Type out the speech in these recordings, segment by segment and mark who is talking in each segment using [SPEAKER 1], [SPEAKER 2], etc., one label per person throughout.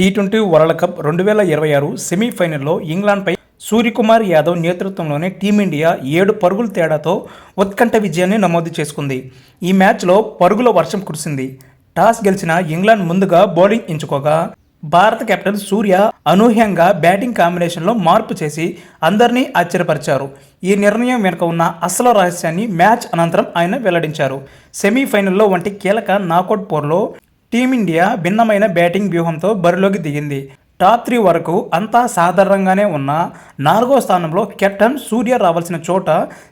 [SPEAKER 1] T20 world cup 2026 సెమీఫైనల్లో ఇంగ్లాండ్పై సూర్యకుమార్ యాదవ్ నేతృత్వంలోని team India 7 పరుగుల తేడాతో ఉత్కంఠ విజయాన్ని నమోదు చేసుకుంది. ఈ మ్యాచ్లో పరుగుల వర్షం కురిసింది. టాస్ గెలిచిన ఇంగ్లాండ్ ముందుగా బౌలింగ్ ఎంచుకోగా భారత కెప్టెన్ సూర్య అనూహ్యంగా బ్యాటింగ్ కాంబినేషన్లో మార్పు చేసి అందరినీ ఆశ్చర్యపరిచారు. ఈ నిర్ణయం వెనుక ఉన్న అసలు రహస్యాన్ని మ్యాచ్ అనంతరం ఆయన వెల్లడించారు. సెమీఫైనల్లో వంటి కీలక నాకౌట్ పోర్లో టీమిండియా భిన్నమైన బ్యాటింగ్ వ్యూహంతో బరిలోకి దిగింది. టాప్ 3 వరకు అంతా సాధారణంగానే ఉన్న 4వ స్థానంలో కెప్టెన్ సూర్య రావాల్సిన చోట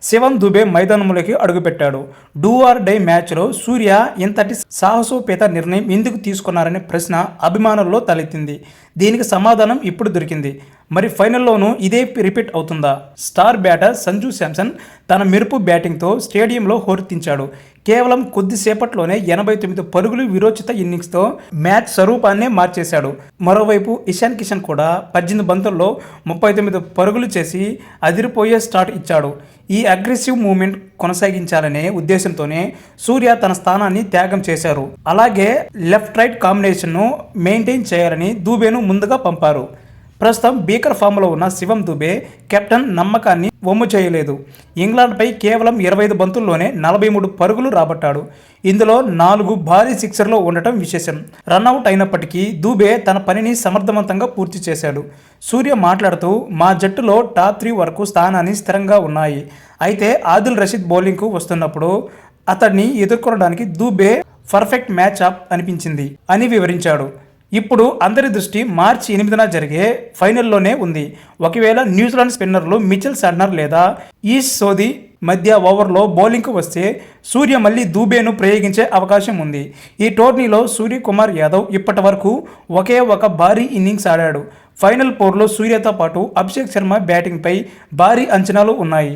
[SPEAKER 1] శివం దుబే మైదానంలోకి అడుగుపెట్టాడు. డూ ఆర్ డై మ్యాచ్లో సూర్య ఇంతటి సాహసోపేత నిర్ణయం ఎందుకు తీసుకున్నారనే ప్రశ్న అభిమానుల్లో తలెత్తింది. దీనికి సమాధానం ఇప్పుడు దొరికింది. మరి ఫైనల్లోనూ ఇదే రిపీట్ అవుతుందా? స్టార్ బ్యాటర్ సంజు శాంసన్ తన మెరుపు బ్యాటింగ్తో స్టేడియంలో హోరెత్తించాడు. కేవలం కొద్దిసేపట్లోనే 89 పరుగులు విరోచిత ఇన్నింగ్స్తో మ్యాచ్ స్వరూపాన్నే మార్చేశాడు. మరోవైపు ఇషాన్ కిషన్ కూడా 18 బంతుల్లో 39 పరుగులు చేసి అదిరిపోయే స్టార్ట్ ఇచ్చాడు. ఈ అగ్రెసివ్ మూవ్మెంట్ కొనసాగించాలనే ఉద్దేశంతోనే సూర్య తన స్థానాన్ని త్యాగం చేశారు. అలాగే లెఫ్ట్ రైట్ కాంబినేషన్ను మెయింటైన్ చేయాలని దూబేను ముందుగా పంపారు. ప్రస్తుతం భీకర్ ఫామ్లో ఉన్న శివం దుబే కెప్టెన్ నమ్మకాన్ని వమ్ము చేయలేదు. ఇంగ్లాండ్పై కేవలం 25 బంతుల్లోనే 43 పరుగులు రాబట్టాడు. ఇందులో 4 భారీ సిక్సర్లు ఉండటం విశేషం. రన్అవుట్ అయినప్పటికీ దుబే తన పనిని సమర్థవంతంగా పూర్తి చేశాడు. సూర్య మాట్లాడుతూ, మా జట్టులో టాప్ 3 వరకు స్థానాన్ని స్థిరంగా ఉన్నాయి. అయితే ఆదిల్ రషీద్ బౌలింగ్కు వస్తున్నప్పుడు అతన్ని ఎదుర్కొనడానికి దుబే పర్ఫెక్ట్ మ్యాచ్ అప్ అనిపించింది అని వివరించాడు. ఇప్పుడు అందరి దృష్టి మార్చి 8న జరిగే ఫైనల్లోనే ఉంది. ఒకవేళ న్యూజిలాండ్ స్పిన్నర్లు మిచెల్ శాంట్నర్ లేదా ఈష్ సోదీ మధ్య ఓవర్లో బౌలింగ్కు వస్తే సూర్య మళ్ళీ దూబేను ప్రయోగించే అవకాశం ఉంది. ఈ టోర్నీలో సూర్యకుమార్ యాదవ్ ఇప్పటి వరకు ఒకే ఒక భారీ ఇన్నింగ్స్ ఆడాడు. ఫైనల్ పోర్లో సూర్యతో పాటు అభిషేక్ శర్మ బ్యాటింగ్పై భారీ అంచనాలు ఉన్నాయి.